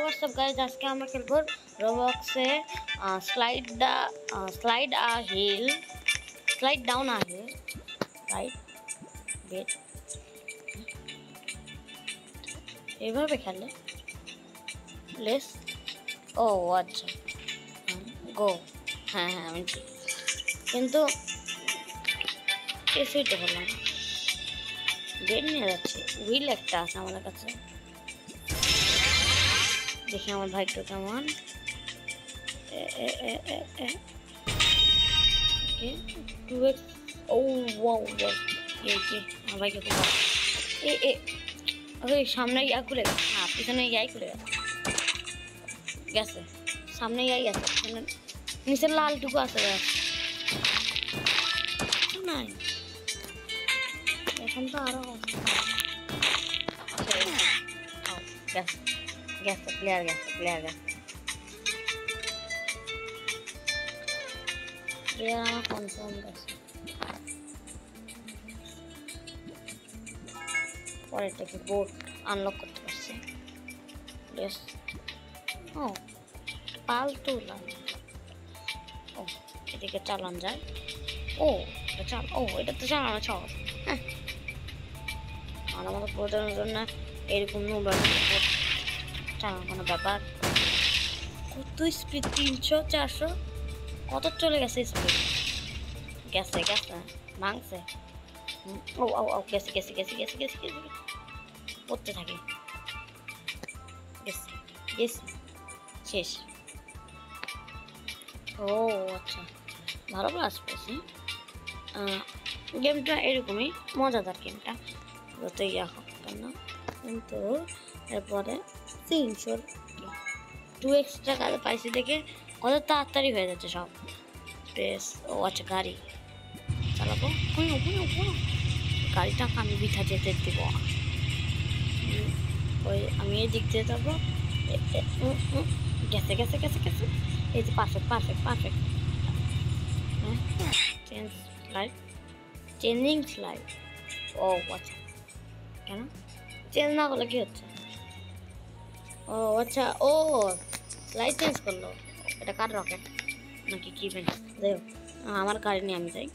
What's up guys, आज के আমরা খেলবো রবলক্সে স্লাইড ডাউন আছে রাইট বেট এভাবে খেলে লেস ও আচ্ছা গো হ্যাঁ হ্যাঁ আমি ঠিক কিন্তু কিছুই তো হলো না বেট নিয়ে যাচ্ছে হুইল একটা আছে আমাদের কাছে দেখি আমার ভাইটা কেমন আমার ভাইকে সামনে ইয়া খুলে গেছে না পিছনে ইয়াই খুলে গেছে সামনে ইয়াই গেছে নিচের লালটুকু আছে নাই এখন তো আরো গেছে গেছে প্লেয়ার আমার কনফার্ম গেছে পরেরটাকে বোট আনলক করতে পারছি ও পালতু ও এদিকে চালান যায় এটা তো চালানো সহজ হ্যাঁ আর আমাদের প্রয়োজনের জন্য এরকম চালানো কোনো ব্যাপার কত স্পিড 300 400 কত চলে গেছে স্পিড গেছে ভাঙছে গেছে পড়তে থাকি গেছে শেষ ও আচ্ছা ভালো ক্লাস পেয়েছি গেমটা এরকমই মজাদার গেমটা যত ইয়া হোক কেন কিন্তু এরপরে 2 এক্সট্রা কাজে পাইছি দেখে কত তাড়াতাড়ি হয়ে যাচ্ছে সব বেশ ও আচ্ছা গাড়ি চালাবো গাড়িটা আমি বিঠা যেতে দিব ওই আমি এই দিক দিয়ে যাবো গেছে এই যে পারফেক্ট চেঞ্জিং স্লাইড ও আচ্ছা কেন চেঞ্জ না করলে কি হচ্ছে ও আচ্ছা ও স্লাইড চেঞ্জ করলো এটা কার রকেট নাকি কি যাই হোক আমার গাড়ি নিয়ে আমি যাই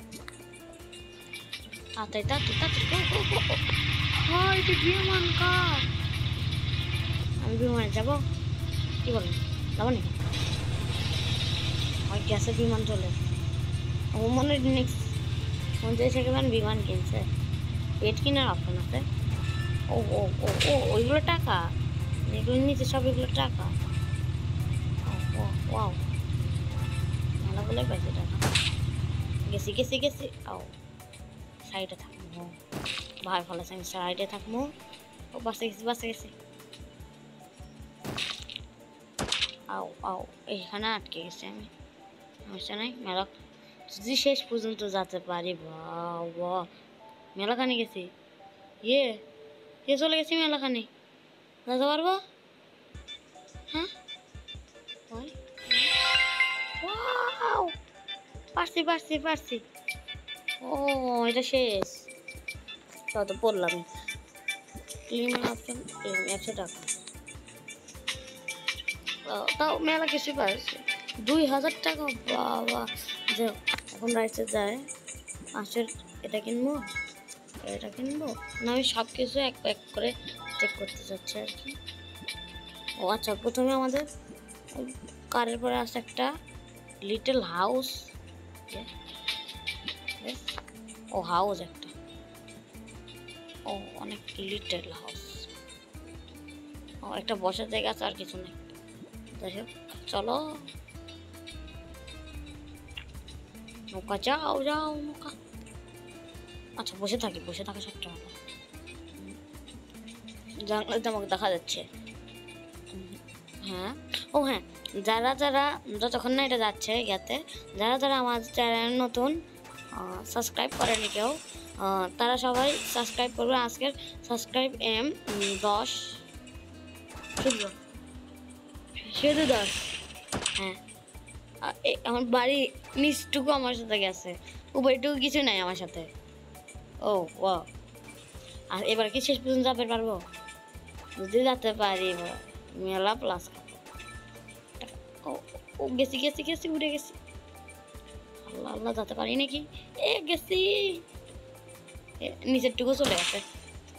আমি বিমানে যাবো কি বলেন যাবো নাকি ওই গ্যাসে বিমান চলে ও মনে নেক্সট মনে সেখানে বিমান কিনছে পেট কিনার অপশন আছে ও ওইগুলো টাকা এগুলো নিচে সব এগুলো টাকা ওয়াও ভালো বলে পাইছে টাকা গেছি ও সাইডে থাকবো ভাই ভালো আমি সাইডে থাকবো ও বাসে গেছি আও এখানে আটকে গেছি আমি সমস্যা নাই মেলা যদি শেষ পর্যন্ত যেতে পারি বাবা মেলাখানে গেছি চলে গেছি মেলাখানে যেতে পারবো হ্যাঁ পারছি ও এটা শেষ তত পড়লাম ক্লিন অপশন 100 টাকা তাও মেলা কিছু পাচ্ছি 2000 টাকা বাবা যে এখন রাইসে যায় মাসের এটা কিনবো না আমি সব কিছু এক করে চেক করতে চাচ্ছি আর কি ও আচ্ছা প্রথমে আমাদের কারের পরে আসছে একটা লিটল হাউস ও হাউস একটা অনেক লিটল হাউস একটা বসার জায়গা আছে আর কিছু নেই যাই হোক চলো নৌকা যাও নৌকা আচ্ছা বসে থাকা সবটা ভালো জানলাতে আমাকে দেখা যাচ্ছে হ্যাঁ যারা যতক্ষণ না এটা যাচ্ছে ইয়াতে যারা আমার চ্যানেল নতুন সাবস্ক্রাইব করেনি কেউ তারা সবাই সাবস্ক্রাইব করবে আজকের সাবস্ক্রাইব 10 শুধু 10 হ্যাঁ আমার বাড়ি নিচটুকু আমার সাথে গেছে উপরটুকু কিছু নাই আমার সাথে আর এবার কি শেষ পর্যন্ত যেতে পারবো যদি যেতে পারি মেলা প্লাস খাবো। ও ও গেছি গেছি গেছি উঠে গেছি। আল্লাহ আল্লাহ যেতে পারি নাকি? এ গেছি, নিচের টুকু চলে গেছে।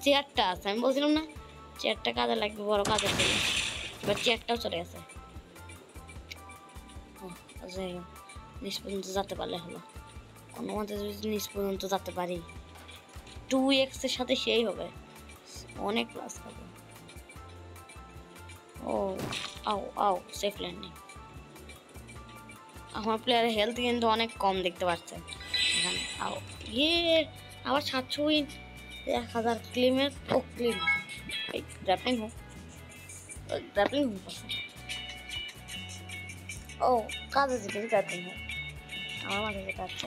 চেয়ারটা আছে, আমি বলছিলাম না চেয়ারটা কাজে লাগবে, বড় কাজের জন্য। এবার চেয়ারটাও চলে গেছে। যাই হোক, নিচ পর্যন্ত যেতে পারলে হলো। কোনো মতে যদি নিচ পর্যন্ত যেতে পারি 2x এর সাথে সেই হবে, অনেক প্লাস হবে। ও আও আও, সেফ ল্যান্ডিং। আমার প্লেয়ারের হেলথ কিন্তু অনেক কম দেখতে পাচ্ছেন এখানে। আও ইয়ে, আবার 700 উইন, 1000 ক্লিমের। ও ক্লিম, এই গ্র্যাপলিং হোক, গ্র্যাপলিং হোক। ও কাজে যেতে গ্র্যাপলিং হোক, আমার মাঝে যেটা আছে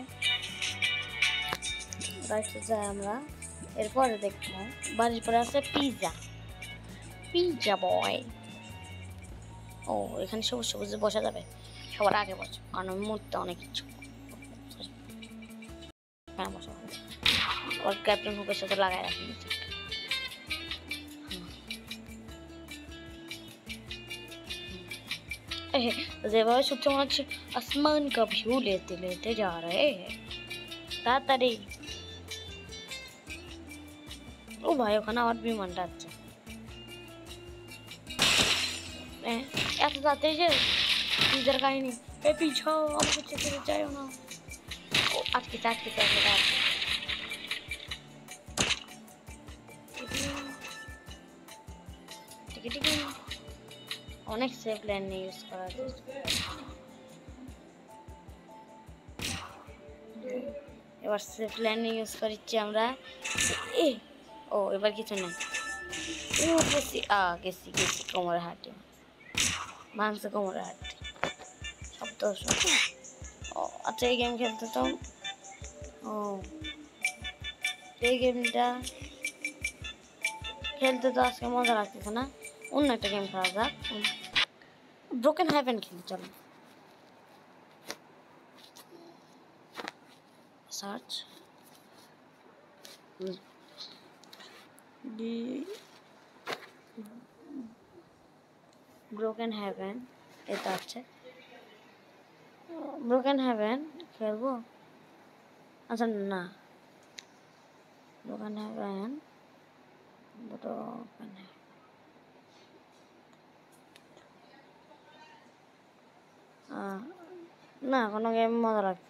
রাইটে যাই আমরা। এরপরে দেখবো বাড়ির পরে আছে পিৎজা, পিৎজা বয়। ও এখানে সবুজ সবুজে বসা যাবে, সবার আগে বসো, কারণ আমি মরতে অনেক ইচ্ছুক। হ্যাঁ বসা হবে, ওর ক্যাপ্টেন হুকের সাথে লাগাই রাখি নিচে। যেভাবে সত্যি মনে হচ্ছে আসমান কা ভিউ লেতে লেতে যা রে, তাড়াতাড়ি। ও ভাই ওখানে আমার বিমানটা আছে, এত তাড়াতাড়ি যে নিজের কাহিনী। এ পিছাও, আমাকে চেপে যাইও না। ও আটকে আটকে আটকে টিকে অনেক সেফ ল্যান্ডিং ইউজ করা যায়। এবার সেফ ল্যান্ডিং ইউজ করছি আমরা। এ ও এবার কিছু না, ও গেছি গেছি গেছি কোমরে হাঁটি, ভাঙছে কোমরে হাঁটি, শব্দ শুনছি। ও আচ্ছা, এই গেম খেলতে তো, ও এই গেমটা খেলতে তো আজকে মজা লাগতেছে না, অন্য একটা গেম খেলা যাক। ব্রোকেন হেভেন খেলি চলো। সার্চ ব্রোকেন হেভেন, এটা আছে ব্রোকেন হেভেন খেলবো। আচ্ছা না, ব্রোকেন হেভেন না, কোনো গেম মজা লাগছে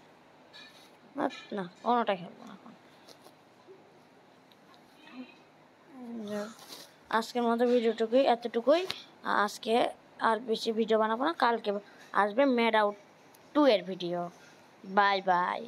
না, কোনোটা খেলবো না এখন। আজকের মতো ভিডিওটুকুই, এতটুকুই আজকে, আর বেশি ভিডিও বানাবো না। কালকে আসবে ম্যাড আউট 2 এর ভিডিও। Bye bye.